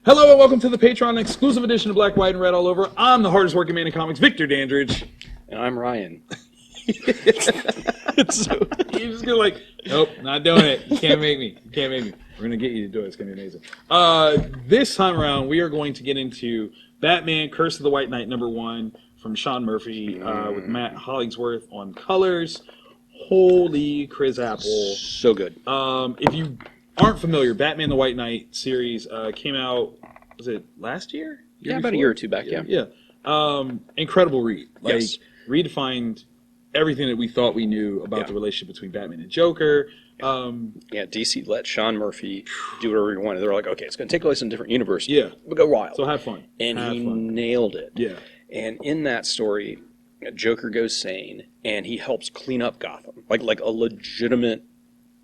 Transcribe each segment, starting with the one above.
Hello and welcome to the Patreon exclusive edition of Black, White, and Red all over. I'm the hardest working man in comics, Victor Dandridge. And I'm Ryan. So, you're just gonna like, nope, not doing it. You can't make me. You can't make me. We're gonna get you to do it. It's gonna be amazing. This time around, we are going to get into Batman: Curse of the White Knight #1 from Sean Murphy with Matt Hollingsworth on colors. Holy Chris Apple! So good. If you aren't familiar, Batman: The White Knight series came out. Was it last year? Yeah, about a year or two back. Yeah. Yeah. Incredible read. Like Yes. redefined everything that we thought we knew about the relationship between Batman and Joker. Yeah, DC let Sean Murphy do whatever he wanted. They're like, okay, it's going to take place in a different universe. Yeah. But go wild. So have fun. And have he fun. nailed it. Yeah. And in that story, Joker goes sane, and he helps clean up Gotham, like a legitimate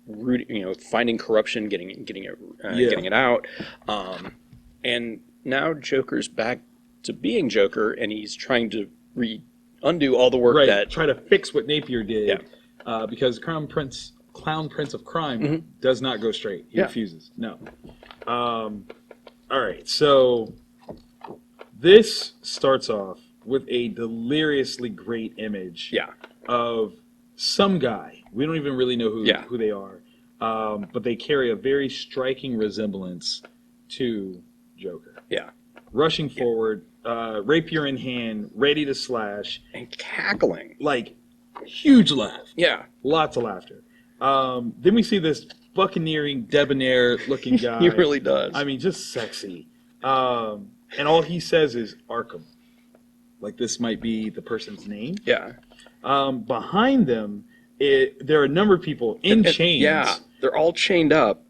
root. Finding corruption, getting it out. And now Joker's back to being Joker, and he's trying to undo all the work that try to fix what Napier did. Yeah. Because Clown Prince of Crime does not go straight. He refuses. No. All right. So this starts off with a deliriously great image of some guy. We don't even really know who they are. But they carry a very striking resemblance to Joker. Yeah. Rushing forward, rapier in hand, ready to slash. And cackling. Like, huge laugh. Yeah. Lots of laughter. Then we see this buccaneering, debonair-looking guy. He really does. I mean, just sexy. And all he says is Arkham. Like, this might be the person's name. Yeah. Behind them, there are a number of people in chains. Yeah, they're all chained up.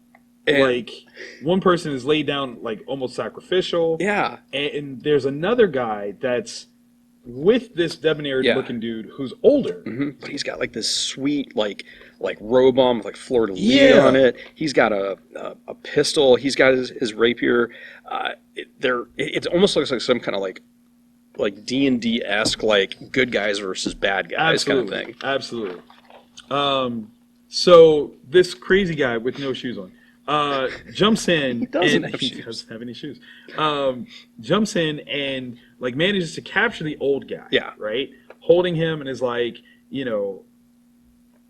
And like, one person is laid down, like, almost sacrificial. Yeah. And there's another guy that's with this debonair-looking dude who's older. Mm-hmm. But he's got, like, this sweet, like robe on with, like, fleur-de-lis on it. He's got a pistol. He's got his rapier. It almost looks like some kind of, like D&D-esque, like, good guys versus bad guys kind of thing. Absolutely. So this crazy guy with no shoes on jumps in. He doesn't have any shoes. Jumps in and like manages to capture the old guy. Yeah. Right? Holding him and is like,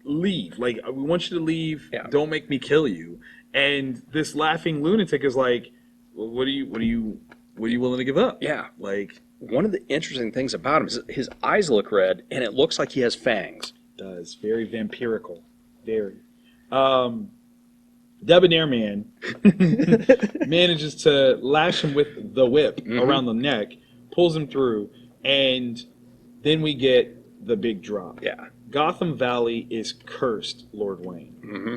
leave. Like, we want you to leave. Yeah. Don't make me kill you. And this laughing lunatic is like, well, what are you willing to give up? Yeah. Like, one of the interesting things about him is his eyes look red, and it looks like he has fangs. Does. Very vampirical. Very. Debonair man manages to lash him with the whip around the neck, pulls him through, and then we get the big drop. Yeah. Gotham Valley is cursed, Lord Wayne. Mm-hmm.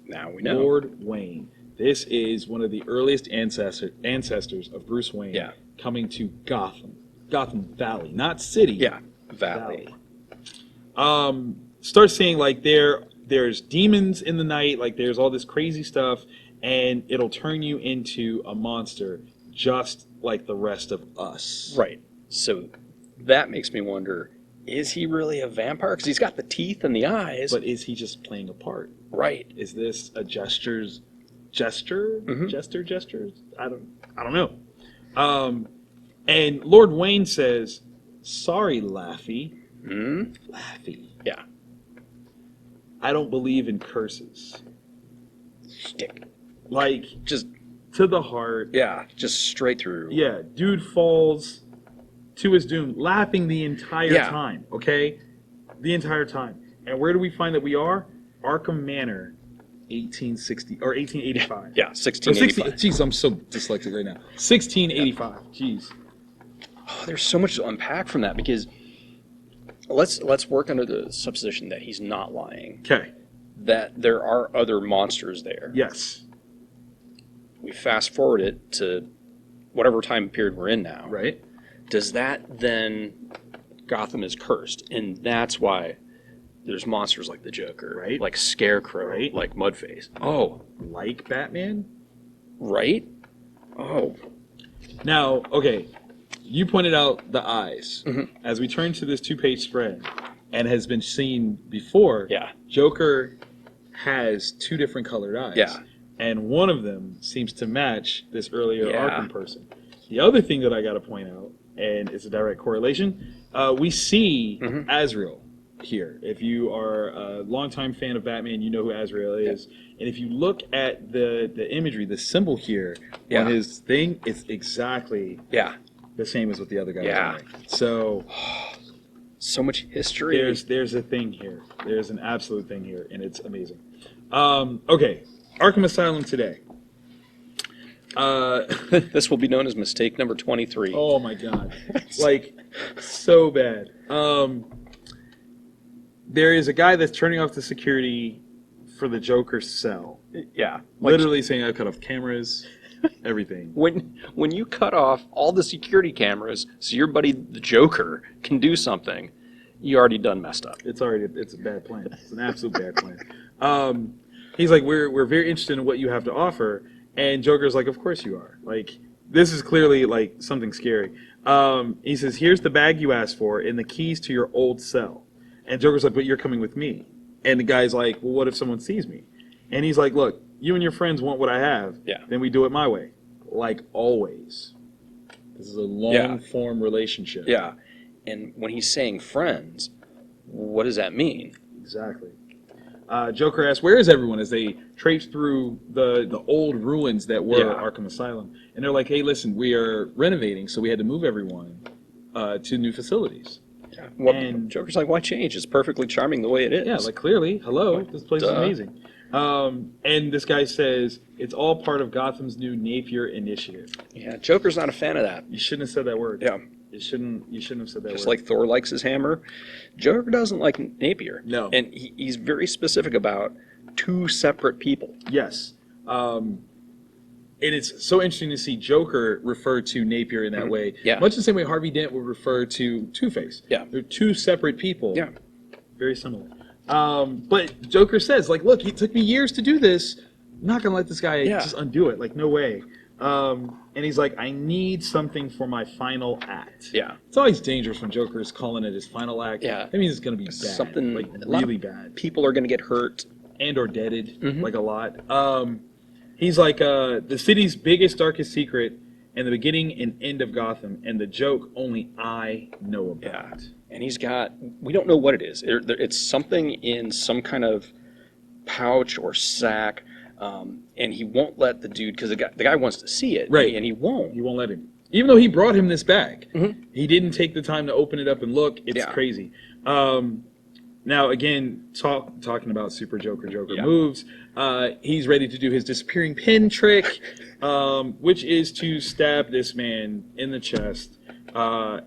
Now we know. Lord Wayne. This is one of the earliest ancestors of Bruce Wayne coming to Gotham. Gotham Valley, not city. Yeah, Valley. Start seeing like there's demons in the night, like there's all this crazy stuff, and it'll turn you into a monster just like the rest of us. Right. So that makes me wonder, is he really a vampire? Because he's got the teeth and the eyes. But is he just playing a part? Right. Is this a gesture? Gestures? I don't know. And Lord Wayne says, "Sorry, Laffy." Laffy. Yeah. I don't believe in curses. Stick. Like, just to the heart. Yeah, just straight through. Yeah, dude falls to his doom, laughing the entire time, okay? The entire time. And where do we find that we are? Arkham Manor, 1860 or 1885. Yeah, 1685. Jeez, I'm so dyslexic right now. 1685. Jeez. Oh, there's so much to unpack from that because let's work under the supposition that he's not lying. Okay. That there are other monsters there. Yes. We fast forward it to whatever time period we're in now. Right. Does that then Gotham is cursed, and that's why there's monsters like the Joker, right? Like Scarecrow, right? Like Mudface. Oh, like Batman? Right? Oh. Now, okay, you pointed out the eyes. As we turn to this 2-page spread, and has been seen before, Joker has 2 different colored eyes. Yeah. and one of them seems to match this earlier Yeah. Arkham person. The other thing that I got to point out, and it's a direct correlation, we see Azrael here. If you are a longtime fan of Batman, you know who Azrael is. And if you look at the imagery, the symbol here on his thing, it's exactly the same as what the other guy was wearing. So much history. There's a thing here. There's an absolute thing here, and it's amazing. Okay, Arkham Asylum today. This will be known as mistake number 23. Oh my god. Like, so bad. There is a guy that's turning off the security for the Joker's cell. Yeah. Literally saying I've cut off cameras, everything. When you cut off all the security cameras so your buddy the Joker can do something, you already done messed up. It's a bad plan. It's an absolute bad plan. He's like, we're very interested in what you have to offer, and Joker's like, of course you are. Like, this is clearly like something scary. He says, here's the bag you asked for and the keys to your old cell. And Joker's like, but you're coming with me. And the guy's like, well, what if someone sees me? And he's like, look, you and your friends want what I have. Yeah. Then we do it my way. Like always. This is a long-form relationship. Yeah. And when he's saying friends, what does that mean? Exactly. Joker asks, where is everyone? As they traipse through the old ruins that were Arkham Asylum. And they're like, hey, listen, we are renovating, so we had to move everyone to new facilities. Yeah. Well, and Joker's like, why change? It's perfectly charming the way it is. Yeah, like clearly, hello, this place is amazing. And this guy says, it's all part of Gotham's new Napier initiative. Yeah, Joker's not a fan of that. You shouldn't have said that word. Yeah. You shouldn't have said that word. Just like Thor likes his hammer, Joker doesn't like Napier. No. And he's very specific about two separate people. Yes. And it's so interesting to see Joker refer to Napier in that way. Yeah. Much the same way Harvey Dent would refer to Two-Face. Yeah. They're two separate people. Yeah. Very similar. But Joker says, like, look, it took me years to do this. I'm not going to let this guy just undo it. Like, no way. And he's like, I need something for my final act. Yeah. It's always dangerous when Joker is calling it his final act. Yeah. That means it's going to be bad. Something like really bad. People are going to get hurt. And or deaded, like a lot. He's like, the city's biggest, darkest secret, and the beginning and end of Gotham, and the joke only I know about. Yeah. And he's got, we don't know what it is. It's something in some kind of pouch or sack, and he won't let the dude, because the guy wants to see it, right? And he won't. He won't let him. Even though he brought him this bag, he didn't take the time to open it up and look. It's crazy. Now, again, talking about Super Joker moves, he's ready to do his disappearing pin trick, which is to stab this man in the chest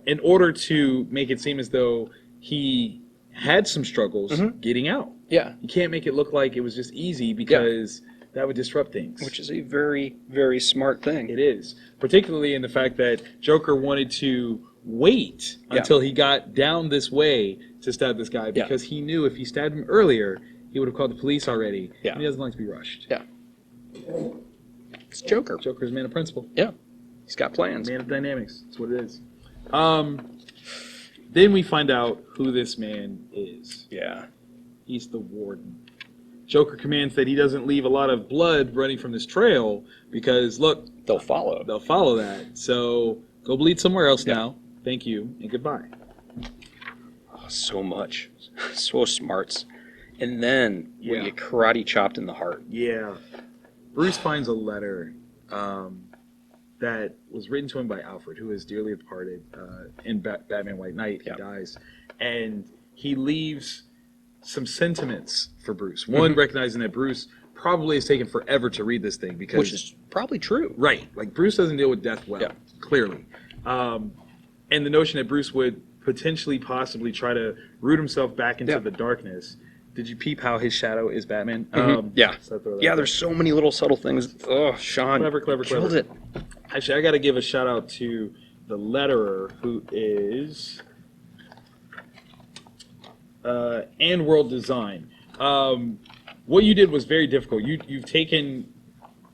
in order to make it seem as though he had some struggles getting out. Yeah. You can't make it look like it was just easy because that would disrupt things. Which is a very, very smart thing. It is. Particularly in the fact that Joker wanted to wait until he got down this way to stab this guy because he knew if he stabbed him earlier, he would have called the police already. Yeah. And he doesn't like to be rushed. Yeah. It's Joker. Joker's a man of principle. Yeah. He's got plans. Man of dynamics. That's what it is. Then we find out who this man is. Yeah. He's the Warden. Joker commands that he doesn't leave a lot of blood running from this trail because, look, they'll follow. They'll follow that. So go bleed somewhere else now. Thank you and goodbye. Oh, so much. So smarts. And then we get karate chopped in the heart. Yeah. Bruce finds a letter that was written to him by Alfred, who is dearly departed in Batman White Knight. He dies. And he leaves some sentiments for Bruce. One, recognizing that Bruce probably has taken forever to read this thing because... Which is probably true. Right. Like, Bruce doesn't deal with death well, clearly. And the notion that Bruce would potentially, possibly try to root himself back into the darkness. Did you peep how his shadow is Batman? There's so many little subtle things. Oh, Sean. Clever. Killed it. Actually, I got to give a shout out to the letterer, who is... and World Design. What you did was very difficult. You've taken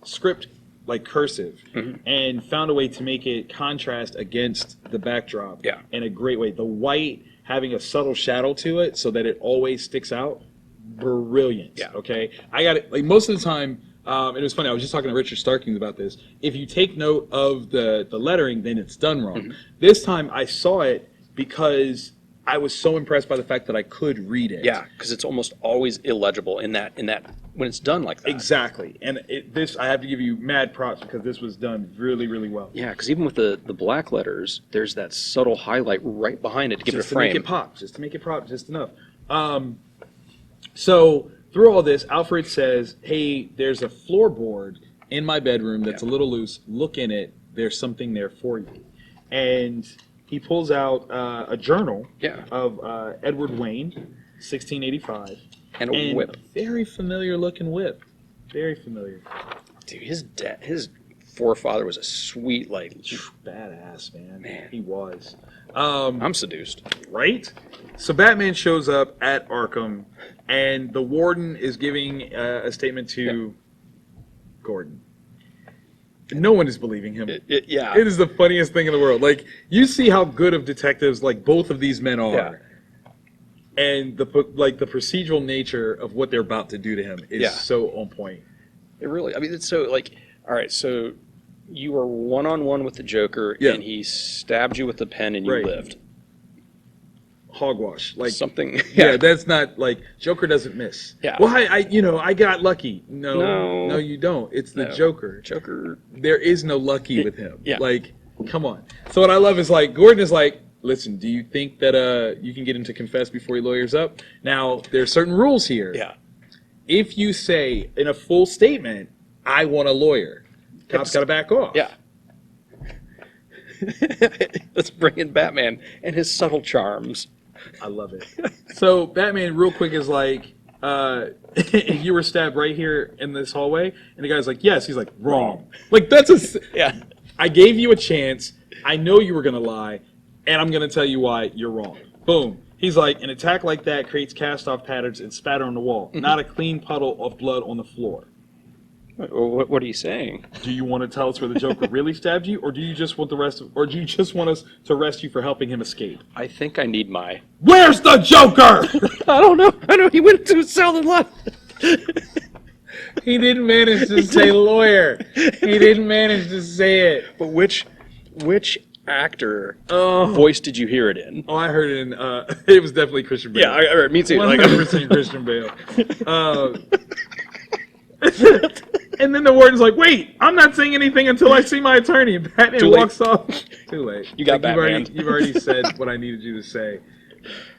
script like cursive and found a way to make it contrast against the backdrop in a great way. The white having a subtle shadow to it so that it always sticks out. Brilliant. Okay, I got it. Like most of the time, And it was funny. I was just talking to Richard Starkings about this. If you take note of the lettering, then it's done wrong. Mm-hmm. This time I saw it because I was so impressed by the fact that I could read it. Yeah, because it's almost always illegible in that when it's done like that. Exactly. And this, I have to give you mad props because this was done really, really well. Yeah, because even with the black letters, there's that subtle highlight right behind it to give it a frame. Just to make it pop. Just to make it pop just enough. So through all this, Alfred says, hey, there's a floorboard in my bedroom that's a little loose. Look in it. There's something there for you. And he pulls out a journal of Edward Wayne, 1685. And a whip. Very familiar looking whip. Very familiar. Dude, his forefather was a sweet, like... Badass, man. He was. I'm seduced. Right? So Batman shows up at Arkham, and the warden is giving a statement to Gordon. No one is believing him. It is the funniest thing in the world. Like, you see how good of detectives, like, both of these men are. Yeah. And the procedural nature of what they're about to do to him is so on point. It really, I mean, it's so, like, all right, so you were one-on-one with the Joker, and he stabbed you with a pen and you lived. Hogwash. Like, something. Yeah, that's not, like, Joker doesn't miss. Yeah. Well, I got lucky. No, you don't. It's the Joker. Joker. There is no lucky with him. Yeah. Like, come on. So what I love is, like, Gordon is like, listen, do you think that you can get him to confess before he lawyers up? Now, there's certain rules here. Yeah. If you say in a full statement, I want a lawyer, cop's got to back off. Yeah. Let's bring in Batman and his subtle charms. I love it. So Batman real quick is like, you were stabbed right here in this hallway? And the guy's like, yes. He's like, wrong. Like, that's I gave you a chance. I know you were going to lie. And I'm going to tell you why you're wrong. Boom. He's like, an attack like that creates cast-off patterns and spatter on the wall, not a clean puddle of blood on the floor. What are you saying? Do you want to tell us where the Joker really stabbed you, or do you just want do you just want us to arrest you for helping him escape? I think I need my... Where's the Joker? I don't know. I know he went to his cell and left. He didn't manage to say lawyer. He didn't manage to say it. But which actor voice did you hear it in? Oh, I heard it in, it was definitely Christian Bale. Yeah, me too. 100% Christian Bale. And then the warden's like, wait, I'm not saying anything until I see my attorney. Batman walks off. Too late. You got Batman. You've already said what I needed you to say.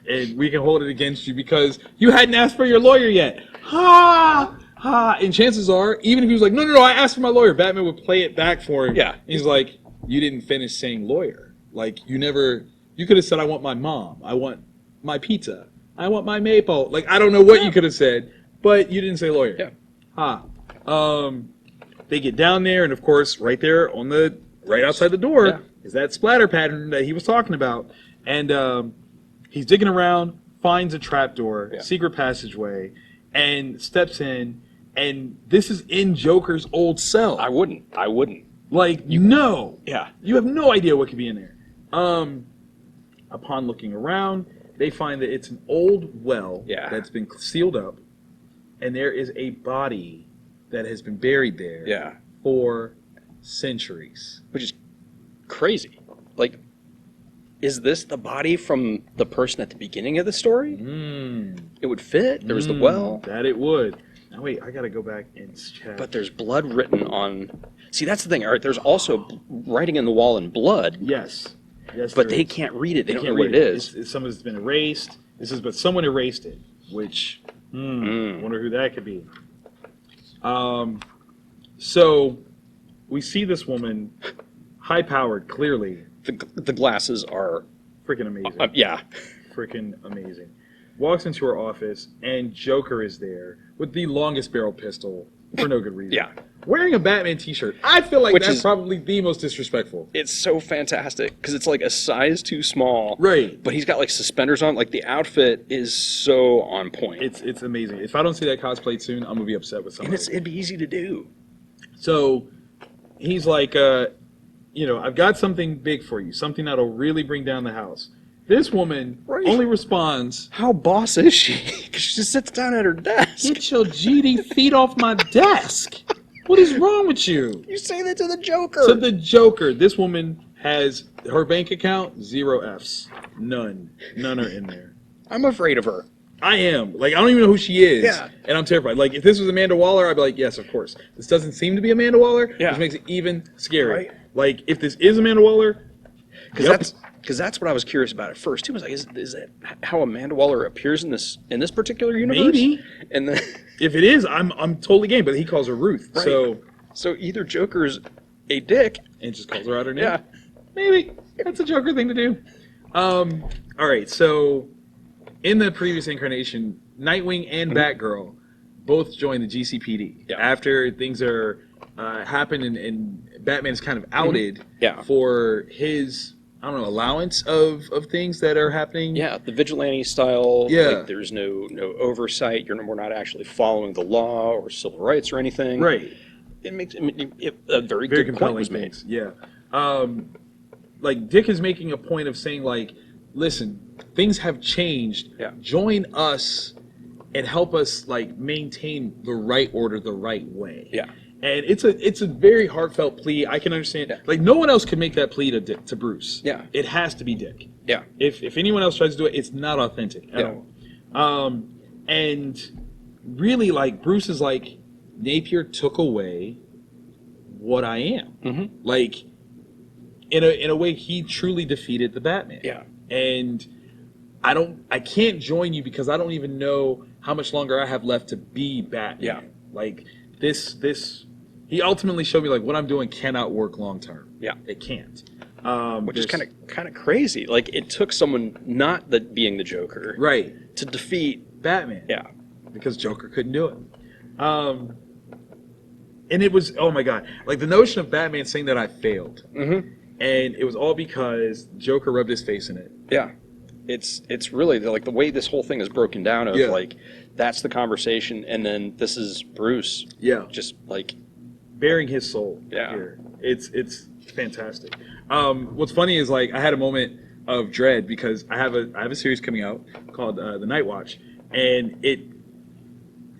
And we can hold it against you because you hadn't asked for your lawyer yet. Ha! Ha! And chances are, even if he was like, no, I asked for my lawyer, Batman would play it back for him. Yeah. He's like, you didn't finish saying lawyer. Like, you could have said, I want my mom. I want my pizza. I want my maple. Like, I don't know what you could have said, but you didn't say lawyer. Yeah. Ha. They get down there, and of course, right there right outside the door is that splatter pattern that he was talking about. And he's digging around, finds a trapdoor, secret passageway, and steps in. And this is in Joker's old cell. I wouldn't. Like, no. Yeah. You have no idea what could be in there. Upon looking around, they find that it's an old well that's been sealed up, and there is a body that has been buried there for centuries. Which is crazy. Like, is this the body from the person at the beginning of the story? It would fit. There was the well. That it would. Now, wait, I got to go back and check. But there's blood written on... See, that's the thing. All right, there's also writing in the wall in blood. Yes. But they can't read it. They don't know what it is. Some of it's been erased. But someone erased it, which... wonder who that could be. So we see this woman, high-powered, clearly. The glasses are... freaking amazing. Freaking amazing. Walks into her office, and Joker is there with the longest barrel pistol for no good reason. Wearing a Batman t-shirt. I feel like that's probably the most disrespectful. It's so fantastic, because it's like a size too small. Right. But he's got like suspenders on. Like, the outfit is so on point. It's amazing. If I don't see that cosplayed soon, I'm going to be upset with somebody. And it'd be easy to do. So he's like, I've got something big for you. Something that'll really bring down the house. This woman only responds... How boss is she? Because she just sits down at her desk. Get your GD feet off my desk. What is wrong with you? You say that to the Joker. To the Joker. This woman has her bank account, 0 Fs. None. None are in there. I'm afraid of her. I am. Like, I don't even know who she is. Yeah. And I'm terrified. Like, if this was Amanda Waller, I'd be like, yes, of course. This doesn't seem to be Amanda Waller, which makes it even scary. Right. Like, if this is Amanda Waller... Because that's what I was curious about at first too. Was like, is that how Amanda Waller appears in this particular universe? Maybe. And then, if it is, I'm totally game. But he calls her Ruth, right. So either Joker's a dick and just calls her out her name. Yeah, maybe that's a Joker thing to do. All right. So in the previous incarnation, Nightwing and Batgirl both joined the GCPD after things are happened and Batman's kind of outed for his. I don't know, allowance of things that are happening. Yeah, the vigilante style. Yeah. Like there's no oversight. We're not actually following the law or civil rights or anything. Right. It makes a very good point was made. Yeah. Like Dick is making a point of saying like, listen, things have changed. Yeah. Join us and help us like maintain the right order the right way. Yeah. And it's a very heartfelt plea. I can understand. Yeah. Like no one else could make that plea to Bruce. Yeah. It has to be Dick. Yeah. If anyone else tries to do it, it's not authentic at all. And really, like Bruce is like, Napier took away what I am. Mm-hmm. Like in a way, he truly defeated the Batman. Yeah. And I can't join you because I don't even know how much longer I have left to be Batman. Yeah. Like this. He ultimately showed me like what I'm doing cannot work long term. Yeah, it can't. Which is kind of crazy. Like it took someone not being the Joker, right, to defeat Batman. Yeah, because Joker couldn't do it. And it was oh my god, like the notion of Batman saying that I failed, and it was all because Joker rubbed his face in it. Yeah, it's really like the way this whole thing is broken down. Of like that's the conversation, and then this is Bruce. Yeah, just like. Bearing his soul here. It's fantastic. What's funny is like I had a moment of dread because I have a series coming out called The Night Watch, and it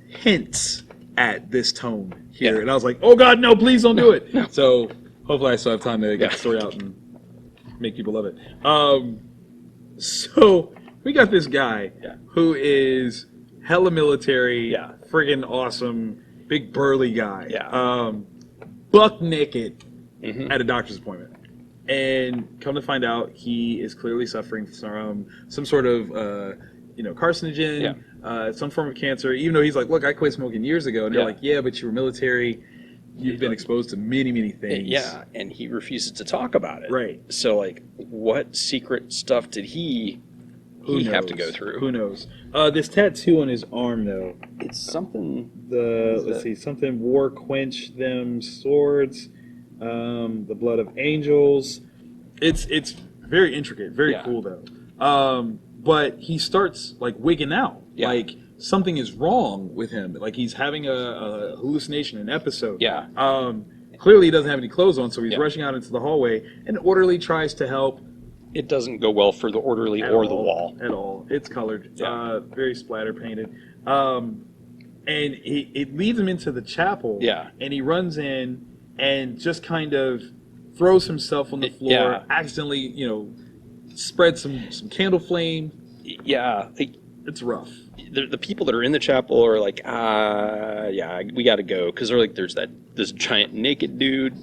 hints at this tone here, and I was like, oh god, no, please don't do it. No. So hopefully I still have time to get the story out and make people love it. So we got this guy who is hella military, friggin' awesome, big burly guy. Yeah. Buck naked at a doctor's appointment. And come to find out, he is clearly suffering from some sort of, carcinogen, some form of cancer, even though he's like, look, I quit smoking years ago. And they're like, yeah, but you were military. You've been exposed to many, many things. Yeah, and he refuses to talk about it. Right. So, like, what secret stuff did he have to go through? Who knows? This tattoo on his arm, though. It's something... something war quench them swords, the blood of angels. It's very intricate, very cool, though. But he starts, like, wigging out. Yeah. Like, something is wrong with him. Like, he's having a hallucination, an episode. Yeah. Clearly, he doesn't have any clothes on, so he's rushing out into the hallway. An orderly tries to help. It doesn't go well for the orderly or the wall. At all. It's colored. Very splatter painted. And it leads him into the chapel. Yeah. And he runs in and just kind of throws himself on the floor, accidentally, spreads some candle flame. Yeah. It's rough. The people that are in the chapel are like, we got to go. Because they're like, there's this giant naked dude.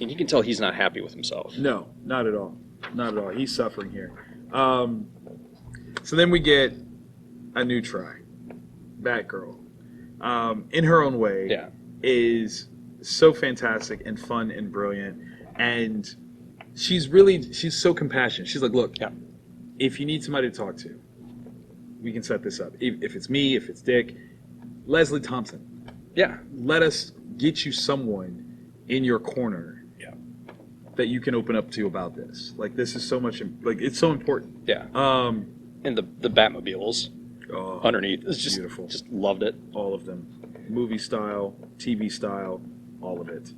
And you can tell he's not happy with himself. No, not at all. Not at all. He's suffering here. So then we get a new try. Batgirl, in her own way, is so fantastic and fun and brilliant. And she's so compassionate. She's like, look, if you need somebody to talk to, we can set this up. If it's me, if it's Dick, Leslie Thompson. Yeah. Let us get you someone in your corner that you can open up to about this. Like, this is so much, like, it's so important. Yeah. And the Batmobiles underneath. It's just beautiful. Just loved it. All of them. Movie style, TV style, all of it.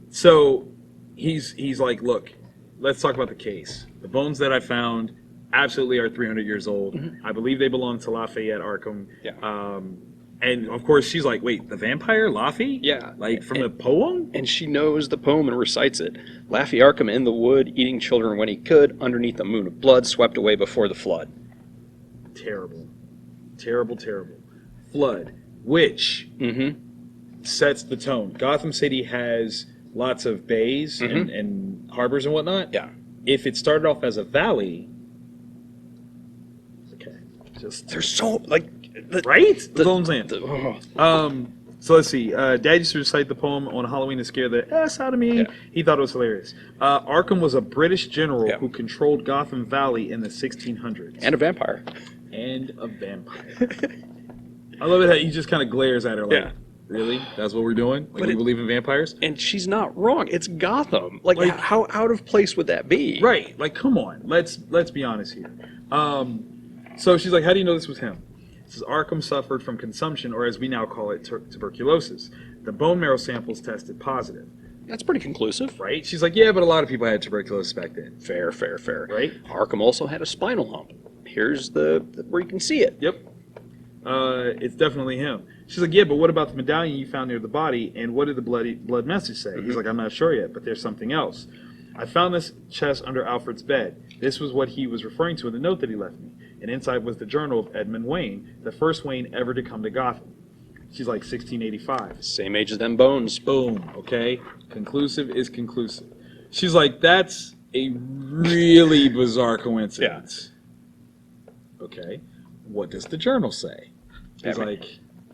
So he's like, look, let's talk about the case. The bones that I found absolutely are 300 years old. Mm-hmm. I believe they belong to Lafayette Arkham. Yeah. And of course, she's like, "Wait, the vampire, Laffy? Yeah. Like from the poem?" And she knows the poem and recites it. Laffy Arkham in the wood, eating children when he could, underneath a moon of blood, swept away before the flood. Terrible, terrible, terrible. Flood, which sets the tone. Gotham City has lots of bays and harbors and whatnot. Yeah. If it started off as a valley, okay, just They're so, like... right? That's all I'm saying. So let's see. Dad used to recite the poem on Halloween to scare the ass out of me. Yeah. He thought it was hilarious. Arkham was a British general Yeah. who controlled Gotham Valley in the 1600s. And a vampire. And a vampire. I love it how he just kind of glares at her like, really? That's what we're doing? Like, we believe in vampires? And she's not wrong. It's Gotham. Like how out of place would that be? Right. Like, come on. Let's be honest here. So she's like, how do you know this was him? This is Arkham suffered from consumption, or as we now call it, tuberculosis. The bone marrow samples tested positive. That's pretty conclusive. Right? She's like, yeah, but a lot of people had tuberculosis back then. Fair. Right? Arkham also had a spinal hump. Here's the where you can see it. Yep. It's definitely him. She's like, yeah, but what about the medallion you found near the body, and what did the blood message say? He's like, I'm not sure yet, but there's something else. I found this chest under Alfred's bed. This was what he was referring to in the note that he left me. And inside was the journal of Edmund Wayne, the first Wayne ever to come to Gotham. She's like 1685. Same age as them bones. Boom, okay? Conclusive is conclusive. She's like, that's a really bizarre coincidence. Yeah. Okay, what does the journal say? He's like,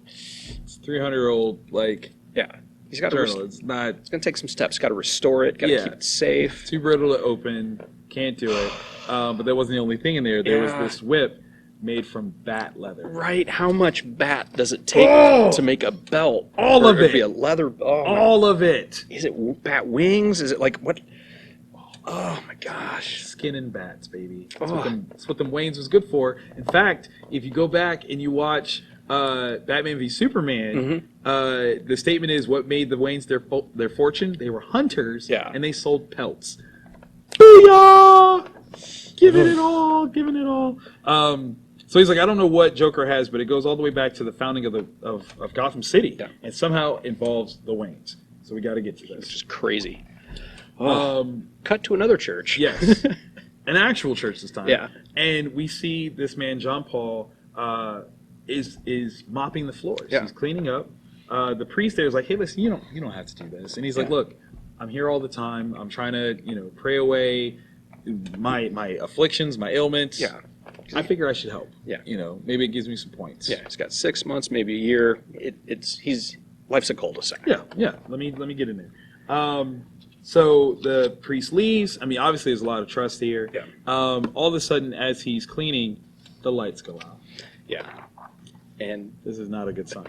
it's 300-year-old, like, yeah. He's got journal. It's not. It's gonna take some steps. Got to restore it. Got to keep it safe. Too brittle to open. Can't do it. But that wasn't the only thing in there. There was this whip made from bat leather. Right. How much bat does it take to make a belt? All of it. Be a leather. All of it. Is it bat wings? Is it like what? Oh my gosh. Skin and bats, baby. That's what them Waynes was good for. In fact, if you go back and you watch Batman v Superman, the statement is what made the Waynes their fortune. They were hunters, and they sold pelts. Booyah! Giving it all. So he's like, I don't know what Joker has, but it goes all the way back to the founding of Gotham City, and somehow involves the Waynes. So we got to get to this. Which is crazy. Cut to another church. Yes, an actual church this time. Yeah, and we see this man John Paul is mopping the floors. Yeah. He's cleaning up. The priest there is like, hey, listen, you don't have to do this. And he's like, look, I'm here all the time. I'm trying to pray away my afflictions, my ailments. Yeah. I figure I should help. Yeah. Maybe it gives me some points. Yeah. He's got 6 months, maybe a year. Life's a cul-de-sac. Yeah. Let me get in there. So the priest leaves. I mean, obviously there's a lot of trust here. Yeah. All of a sudden, as he's cleaning, the lights go out. Yeah. And this is not a good sign.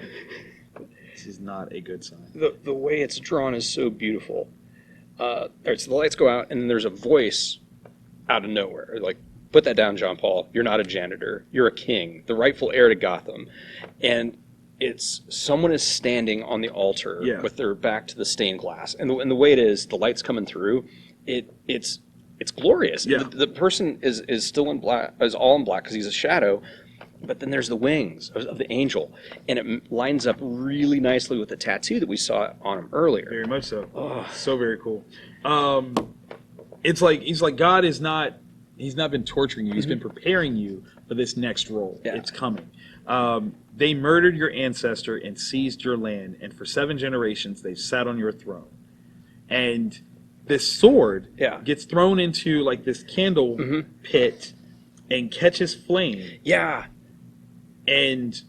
This is not a good sign. The way it's drawn is so beautiful. So the lights go out, and then there's a voice out of nowhere. Like, put that down, John Paul. You're not a janitor. You're a king, the rightful heir to Gotham. And it's someone is standing on the altar with their back to the stained glass. And the way it is, the light's coming through, it's glorious. Yeah. The person is still in black, is all in black because he's a shadow. But then there's the wings of the angel, and it lines up really nicely with the tattoo that we saw on him earlier. Very much so. Oh, so very cool. It's like he's like, God is not. He's not been torturing you. He's been preparing you for this next role. Yeah. It's coming. They murdered your ancestor and seized your land, and for 7 generations they've sat on your throne. And this sword gets thrown into like this candle pit and catches flame. Yeah. And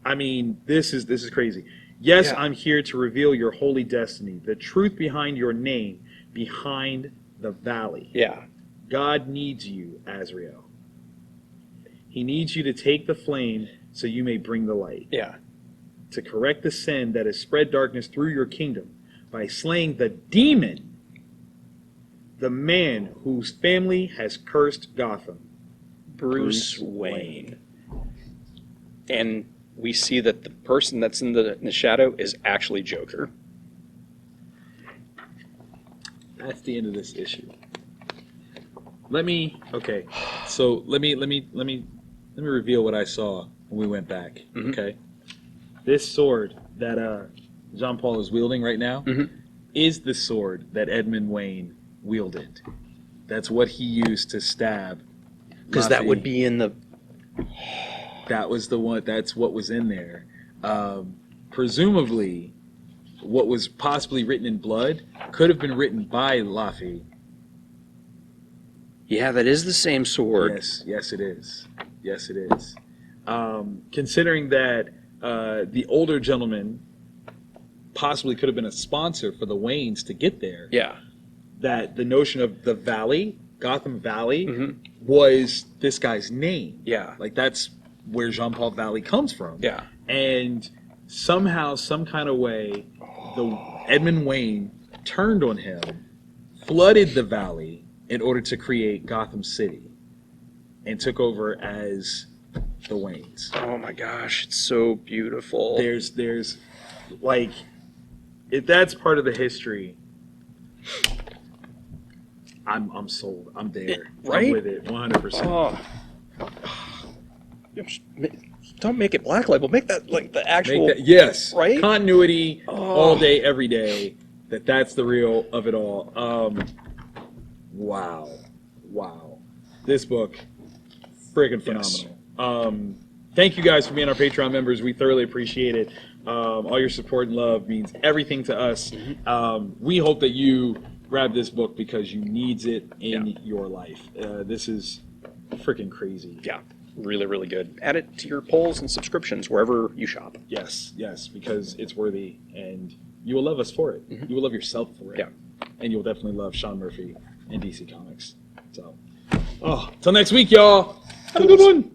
I mean, this is crazy. Yes, I'm here to reveal your holy destiny, the truth behind your name, behind the valley. Yeah. God needs you, Azrael. He needs you to take the flame so you may bring the light. Yeah. To correct the sin that has spread darkness through your kingdom by slaying the demon, the man whose family has cursed Gotham. Bruce Wayne. And we see that the person that's in the shadow is actually Joker. That's the end of this issue. Let me reveal what I saw when we went back. Okay. this sword that Jean Paul is wielding right now is the sword that Edmund Wayne wielded. That's what he used to stab. Because that would be in the... That was the one. That's what was in there. Presumably, what was possibly written in blood could have been written by Laffy. Yeah, that is the same sword. Yes, it is. Yes, it is. Considering that the older gentleman possibly could have been a sponsor for the Waynes to get there. Yeah. That the notion of the valley, Gotham Valley, was this guy's name. Yeah. Like that's where Jean Paul Valley comes from. Yeah. And somehow, some kind of way, the Edmund Wayne turned on him, flooded the valley in order to create Gotham City, and took over as the Waynes. Oh my gosh, it's so beautiful. There's like, if that's part of the history, I'm sold. I'm there. Right? I'm with it 100%. Oh. Don't make it Black Label. Make that like the actual. Yes. Right? Continuity all day, every day. That's the real of it all. Wow. This book, friggin' phenomenal. Yes. Thank you guys for being our Patreon members. We thoroughly appreciate it. All your support and love means everything to us. We hope that you grab this book because you needs it in your life. This is freaking crazy. Yeah. Really, really good. Add it to your polls and subscriptions wherever you shop. Yes, because it's worthy, and you will love us for it. You will love yourself for it. Yeah. And you'll definitely love Sean Murphy and DC Comics. So, till next week, y'all. Have a good one.